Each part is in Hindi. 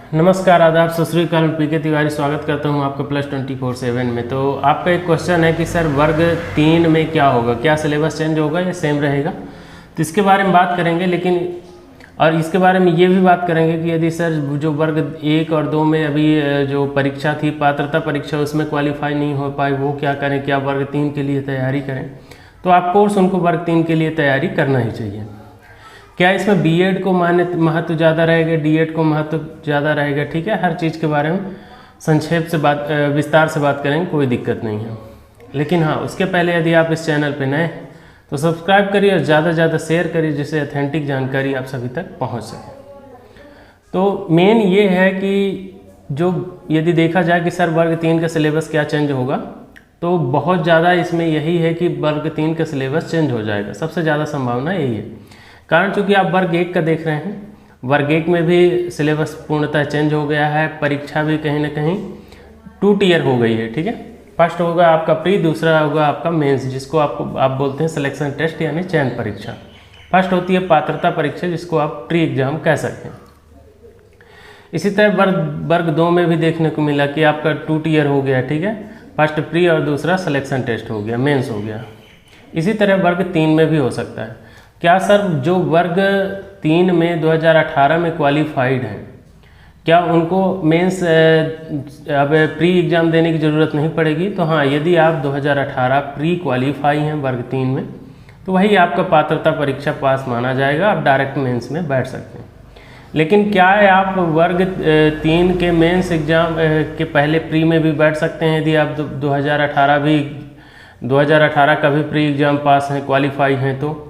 नमस्कार, आदाब, सत श्री अकाल। पीके तिवारी स्वागत करता हूं आपका +24/7 में। तो आपका एक क्वेश्चन है कि सर वर्ग 3 में क्या होगा, क्या सिलेबस चेंज होगा या सेम रहेगा। तो इसके बारे में बात करेंगे, लेकिन और इसके बारे में ये भी बात करेंगे कि यदि सर जो वर्ग 1 और 2 में अभी जो परीक्षा थी, पात्रता परीक्षा, उसमें क्वालिफाई नहीं हो पाए, वो क्या करें, क्या वर्ग 3 के लिए तैयारी करें। तो आप कोर्स उनको वर्ग 3 के लिए तैयारी करना ही चाहिए। क्या इसमें बीएड को महत्व ज़्यादा रहेगा, डीएड को महत्व ज़्यादा रहेगा, ठीक है। हर चीज़ के बारे में संक्षेप से विस्तार से बात करेंगे, कोई दिक्कत नहीं है। लेकिन हाँ, उसके पहले यदि आप इस चैनल पे नए हैं तो सब्सक्राइब करिए और ज़्यादा से ज़्यादा शेयर करिए, जिससे ऑथेंटिक जानकारी आप सभी तक पहुँच सके। तो मेन ये है कि जो यदि देखा जाए कि सर वर्ग 3 का सिलेबस क्या चेंज होगा, तो बहुत ज़्यादा इसमें यही है कि वर्ग 3 का सिलेबस चेंज हो जाएगा। सबसे ज़्यादा संभावना यही है, कारण चूँकि आप वर्ग 1 का देख रहे हैं, वर्ग 1 में भी सिलेबस पूर्णतः चेंज हो गया है। परीक्षा भी कहीं ना कहीं 2 टियर हो गई है, ठीक है। फर्स्ट होगा आपका प्री, दूसरा होगा आपका मेंस, जिसको आप बोलते हैं सिलेक्शन टेस्ट यानी चयन परीक्षा। फर्स्ट होती है पात्रता परीक्षा, जिसको आप प्री एग्जाम कह सकते हैं। इसी तरह वर्ग 2 में भी देखने को मिला कि आपका 2 टियर हो गया, ठीक है। फर्स्ट प्री और दूसरा सिलेक्शन टेस्ट हो गया, मेंस हो गया। इसी तरह वर्ग 3 में भी हो सकता है। क्या सर जो वर्ग 3 में 2018 में क्वालिफाइड हैं, क्या उनको मेंस अब प्री एग्ज़ाम देने की ज़रूरत नहीं पड़ेगी? तो हाँ, यदि आप 2018 प्री क्वालिफाई हैं वर्ग 3 में, तो वही आपका पात्रता परीक्षा पास माना जाएगा, आप डायरेक्ट मेंस में बैठ सकते हैं। लेकिन क्या है, आप वर्ग 3 के मेंस एग्ज़ाम के पहले प्री में भी बैठ सकते हैं, यदि आप 2018 का भी प्री एग्ज़ाम पास हैं, क्वालिफाई हैं तो।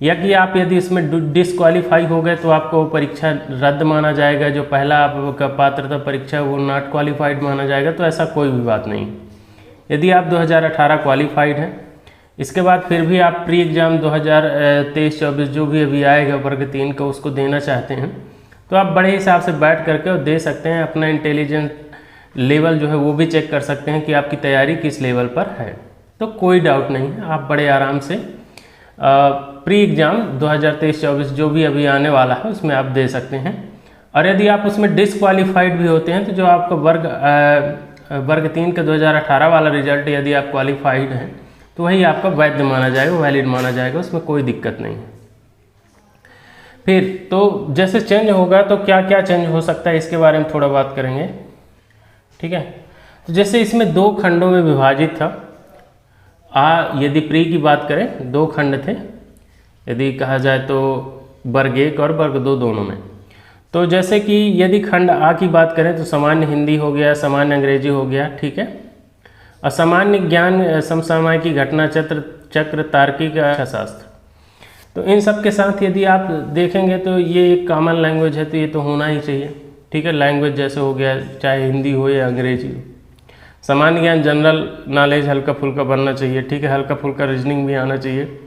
या कि आप यदि इसमें डिसक्वालीफाई हो गए तो आपको परीक्षा रद्द माना जाएगा, जो पहला आपका पात्रता परीक्षा वो नॉट क्वालिफाइड माना जाएगा। तो ऐसा कोई भी बात नहीं। यदि आप 2018 क्वालिफाइड हैं, इसके बाद फिर भी आप प्री एग्ज़ाम 2023-24 जो भी अभी आएगा वर्ग 3 का, उसको देना चाहते हैं, तो आप बड़े हिसाब से बैठ करके और दे सकते हैं। अपना इंटेलिजेंस लेवल जो है वो भी चेक कर सकते हैं कि आपकी तैयारी किस लेवल पर है। तो कोई डाउट नहीं है, आप बड़े आराम से प्री एग्ज़ाम 2023-24 जो भी अभी आने वाला है उसमें आप दे सकते हैं। और यदि आप उसमें डिसक्वालीफाइड भी होते हैं, तो जो आपका वर्ग 3 का 2018 वाला रिजल्ट यदि आप क्वालिफाइड हैं, तो वही आपका वैध माना जाएगा, वैलिड माना जाएगा, उसमें कोई दिक्कत नहीं है। फिर तो जैसे चेंज होगा तो क्या क्या चेंज हो सकता है, इसके बारे में थोड़ा बात करेंगे, ठीक है। तो जैसे इसमें 2 खंडों में विभाजित था। यदि प्री की बात करें, 2 खंड थे, यदि कहा जाए तो वर्ग 1 और वर्ग 2 दोनों में। तो जैसे कि यदि खंड आ की बात करें तो सामान्य हिंदी हो गया, सामान्य अंग्रेजी हो गया, ठीक है। और सामान्य ज्ञान, समसामयिकी, घटना चक्र, तार्किक शास्त्र। तो इन सब के साथ यदि आप देखेंगे तो ये एक कॉमन लैंग्वेज है, तो ये तो होना ही चाहिए, ठीक है। लैंग्वेज जैसे हो गया, चाहे हिंदी हो या अंग्रेजी हो। सामान्य ज्ञान, जनरल नॉलेज हल्का फुल्का बनना चाहिए, ठीक है। हल्का फुल्का रीजनिंग भी आना चाहिए।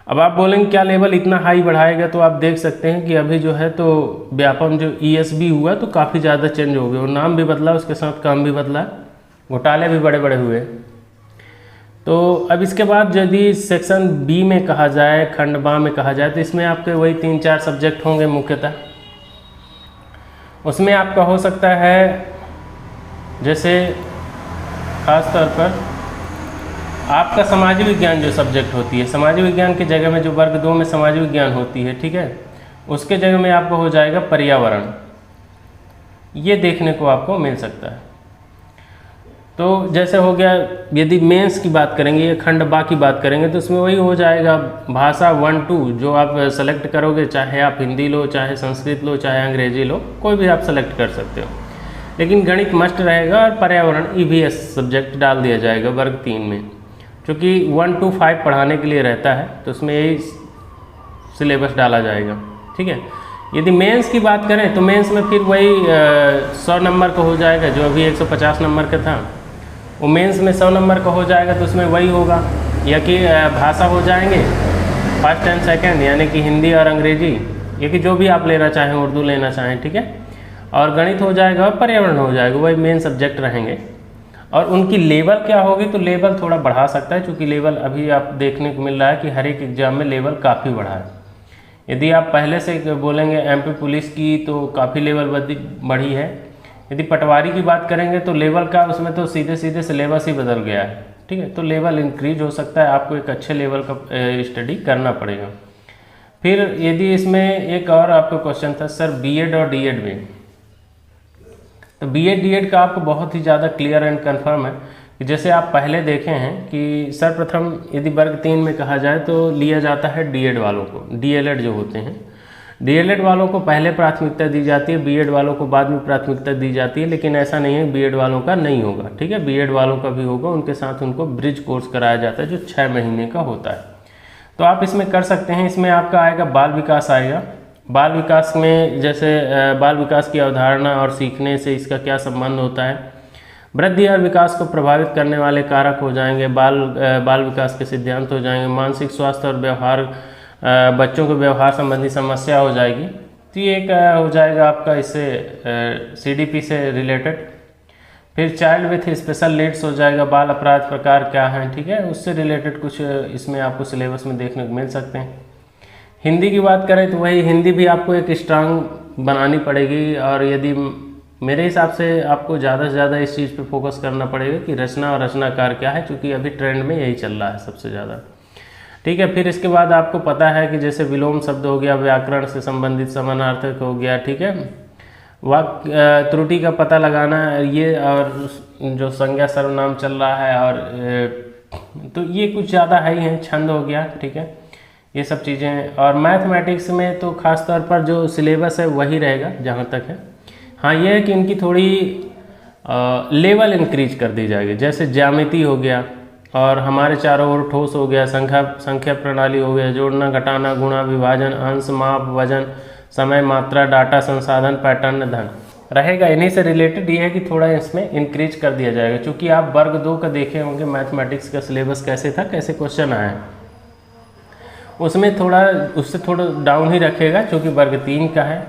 अब आप बोलेंगे क्या लेवल इतना हाई बढ़ाएगा, तो आप देख सकते हैं कि अभी जो है तो व्यापम जो ESB हुआ तो काफ़ी ज़्यादा चेंज हो गया, और नाम भी बदला, उसके साथ काम भी बदला, घोटाले भी बड़े बड़े हुए। तो अब इसके बाद यदि सेक्शन B में कहा जाए, खंड बा में कहा जाए, तो इसमें आपके वही 3-4 सब्जेक्ट होंगे मुख्यतः। उसमें आपका हो सकता है जैसे खास तौर पर आपका समाज विज्ञान जो सब्जेक्ट होती है, समाज विज्ञान की जगह में जो वर्ग 2 में समाज विज्ञान होती है, ठीक है, उसके जगह में आपको हो जाएगा पर्यावरण। ये देखने को आपको मिल सकता है। तो जैसे हो गया, यदि मेंस की बात करेंगे या खंड बा की बात करेंगे, तो उसमें वही हो जाएगा भाषा 1-2 जो आप सेलेक्ट करोगे, चाहे आप हिंदी लो, चाहे संस्कृत लो, चाहे अंग्रेजी लो, कोई भी आप सेलेक्ट कर सकते हो। लेकिन गणित मस्ट रहेगा, और पर्यावरण EVS सब्जेक्ट डाल दिया जाएगा वर्ग 3 में, क्योंकि 1-5 पढ़ाने के लिए रहता है, तो उसमें यही सिलेबस डाला जाएगा, ठीक है। यदि मेंस की बात करें तो मेंस में फिर वही 100 नंबर का हो जाएगा, जो अभी 150 नंबर का था, वो मेंस में 100 नंबर का हो जाएगा, तो उसमें वही होगा। या कि भाषा हो जाएंगे फर्स्ट एंड सेकेंड, यानी कि हिंदी और अंग्रेजी, या कि जो भी आप लेना चाहें, उर्दू लेना चाहें, ठीक है। और गणित हो जाएगा और पर्यावरण हो जाएगा, वही मेन सब्जेक्ट रहेंगे। और उनकी लेवल क्या होगी, तो लेवल थोड़ा बढ़ा सकता है, क्योंकि लेवल अभी आप देखने को मिल रहा है कि हर एक एग्जाम में लेवल काफ़ी बढ़ा है। यदि आप पहले से बोलेंगे MP पुलिस की, तो काफ़ी लेवल बढ़ी है। यदि पटवारी की बात करेंगे तो लेवल का उसमें तो सीधे सीधे सिलेबस ही बदल गया है, ठीक है। तो लेवल इंक्रीज हो सकता है, आपको एक अच्छे लेवल का स्टडी करना पड़ेगा। फिर यदि इसमें एक और आपका क्वेश्चन था सर बीएड और डीएड में, तो बीएड डीएड का आपको बहुत ही ज़्यादा क्लियर एंड कंफर्म है कि जैसे आप पहले देखे हैं कि सर्वप्रथम यदि वर्ग 3 में कहा जाए तो लिया जाता है डीएड वालों को, डीएलएड जो होते हैं, डीएलएड वालों को पहले प्राथमिकता दी जाती है, बीएड वालों को बाद में प्राथमिकता दी जाती है। लेकिन ऐसा नहीं है बीएड वालों का नहीं होगा, ठीक है, बीएड वालों का भी होगा। उनके साथ उनको ब्रिज कोर्स कराया जाता है जो 6 महीने का होता है। तो आप इसमें कर सकते हैं। इसमें आपका आएगा बाल विकास आएगा। बाल विकास में जैसे बाल विकास की अवधारणा और सीखने से इसका क्या संबंध होता है, वृद्धि और विकास को प्रभावित करने वाले कारक हो जाएंगे, बाल विकास के सिद्धांत हो जाएंगे, मानसिक स्वास्थ्य और व्यवहार, बच्चों के व्यवहार संबंधी समस्या हो जाएगी। तो ये एक हो जाएगा आपका इससे सीडीपी से रिलेटेड। फिर चाइल्ड विथ स्पेशल नीड्स हो जाएगा, बाल अपराध प्रकार क्या हैं, ठीक है, उससे रिलेटेड कुछ इसमें आपको सिलेबस में देखने को मिल सकते हैं। हिंदी की बात करें तो वही हिंदी भी आपको एक स्ट्रांग बनानी पड़ेगी, और यदि मेरे हिसाब से आपको ज़्यादा से ज़्यादा इस चीज़ पे फोकस करना पड़ेगा कि रचना और रचनाकार क्या है, क्योंकि अभी ट्रेंड में यही चल रहा है सबसे ज़्यादा, ठीक है। फिर इसके बाद आपको पता है कि जैसे विलोम शब्द हो गया, व्याकरण से संबंधित समानार्थक हो गया, ठीक है, वाक्य त्रुटि का पता लगाना, ये और जो संज्ञा सर्वनाम चल रहा है, और तो ये कुछ ज़्यादा है ही है, छंद हो गया, ठीक है, ये सब चीज़ें। और मैथमेटिक्स में तो खास तौर पर जो सिलेबस है वही रहेगा जहाँ तक है। हाँ, ये है कि इनकी थोड़ी लेवल इंक्रीज कर दी जाएगी, जैसे ज्यामिति हो गया, और हमारे चारों ओर ठोस हो गया, संख्या प्रणाली हो गया, जोड़ना घटाना गुणा विभाजन अंश माप वजन समय मात्रा डाटा संसाधन पैटर्न धन रहेगा। इन्हीं से रिलेटेड ये है कि थोड़ा इसमें इंक्रीज कर दिया जाएगा, क्योंकि आप वर्ग 2 का देखे होंगे मैथमेटिक्स का सिलेबस कैसे था, कैसे क्वेश्चन आए, उसमें थोड़ा उससे थोड़ा डाउन ही रखेगा क्योंकि वर्ग 3 का है।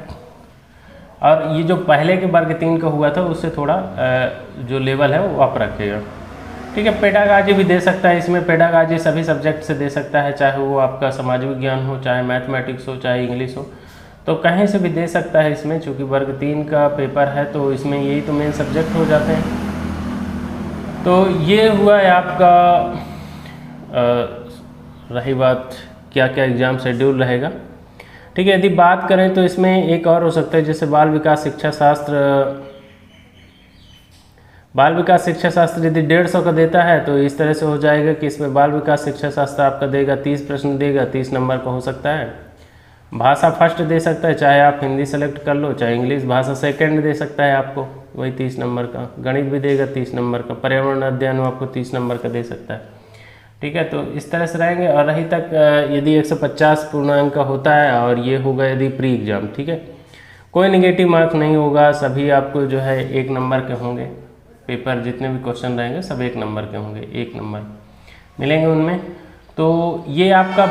और ये जो पहले के वर्ग 3 का हुआ था उससे थोड़ा जो लेवल है वो अप रखेगा, ठीक है। पेडागाजी भी दे सकता है, इसमें पेडागाजी सभी सब्जेक्ट से दे सकता है, चाहे वो आपका समाज विज्ञान हो, चाहे मैथमेटिक्स हो, चाहे इंग्लिश हो, तो कहीं से भी दे सकता है इसमें, चूँकि वर्ग 3 का पेपर है तो इसमें यही तो मेन सब्जेक्ट हो जाते हैं। तो ये हुआ है आपका रही बात क्या क्या एग्ज़ाम शेड्यूल रहेगा, ठीक है। यदि बात करें तो इसमें एक और हो सकता है, जैसे बाल विकास शिक्षा शास्त्र यदि 150 का देता है तो इस तरह से हो जाएगा कि इसमें बाल विकास शिक्षा शास्त्र आपका देगा 30 प्रश्न देगा, 30 नंबर का हो सकता है। भाषा फर्स्ट दे सकता है, चाहे आप हिंदी सेलेक्ट कर लो, चाहे इंग्लिश भाषा सेकंड दे सकता है आपको, वही 30 नंबर का। गणित भी देगा 30 नंबर का, पर्यावरण अध्ययन आपको 30 नंबर का दे सकता है, ठीक है। तो इस तरह से रहेंगे। और रही तक यदि 150 पूर्णांक का होता है, और ये होगा यदि प्री एग्जाम, ठीक है, कोई नेगेटिव मार्क नहीं होगा, सभी आपको जो है 1 नंबर के होंगे। पेपर जितने भी क्वेश्चन रहेंगे सब 1 नंबर के होंगे, 1 नंबर मिलेंगे उनमें। तो ये आपका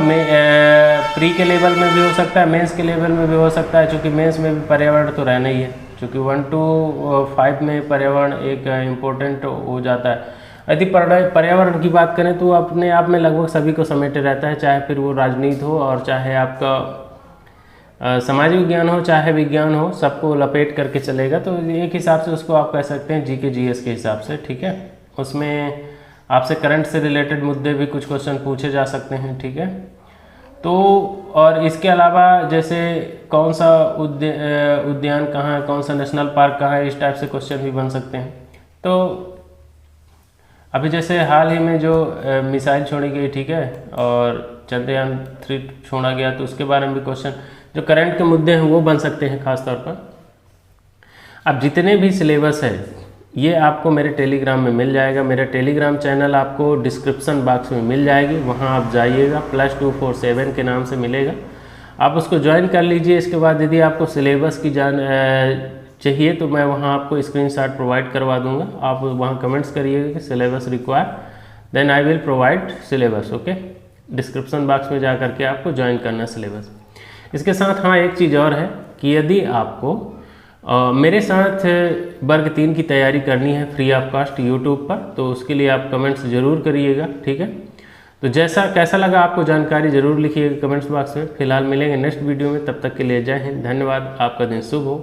प्री के लेवल में भी हो सकता है, मेंस के लेवल में भी हो सकता है, क्योंकि मेंस में भी पर्यावरण तो रहना ही है, क्योंकि 1 to 5 में पर्यावरण एक इम्पोर्टेंट हो जाता है। यदि पर्यावरण की बात करें तो अपने आप में लगभग सभी को समेटे रहता है, चाहे फिर वो राजनीति हो और चाहे आपका समाज विज्ञान हो, चाहे विज्ञान हो, सबको लपेट करके चलेगा। तो एक हिसाब से उसको आप कह सकते हैं जीके जीएस के हिसाब से, ठीक है। उसमें आपसे करंट से रिलेटेड मुद्दे भी कुछ क्वेश्चन पूछे जा सकते हैं, ठीक है। तो और इसके अलावा जैसे कौन सा उद्यान कहाँ है, कौन सा नेशनल पार्क कहाँ है, इस टाइप से क्वेश्चन भी बन सकते हैं। तो अभी जैसे हाल ही में जो मिसाइल छोड़ी गई, ठीक है, और चंद्रयान 3 छोड़ा गया, तो उसके बारे में भी क्वेश्चन जो करंट के मुद्दे हैं वो बन सकते हैं खास तौर पर। अब जितने भी सिलेबस है ये आपको मेरे टेलीग्राम में मिल जाएगा। मेरा टेलीग्राम चैनल आपको डिस्क्रिप्शन बॉक्स में मिल जाएगी, वहाँ आप जाइएगा, +247 के नाम से मिलेगा, आप उसको ज्वाइन कर लीजिए। इसके बाद यदि आपको सिलेबस की चाहिए तो मैं वहाँ आपको स्क्रीनशॉट प्रोवाइड करवा दूंगा, आप वहाँ कमेंट्स करिएगा कि syllabus require, then I will provide syllabus, okay. Description box में जा करके आपको ज्वाइन करना सिलेबस। इसके साथ हाँ एक चीज़ और है कि यदि आपको मेरे साथ वर्ग 3 की तैयारी करनी है फ्री ऑफ कॉस्ट यूट्यूब पर, तो उसके लिए आप कमेंट्स ज़रूर करिएगा, ठीक है। तो कैसा लगा आपको जानकारी ज़रूर लिखिएगा कमेंट्स बॉक्स में। फिलहाल मिलेंगे नेक्स्ट वीडियो में, तब तक के लिए जय हिंद, धन्यवाद, आपका दिन शुभ हो।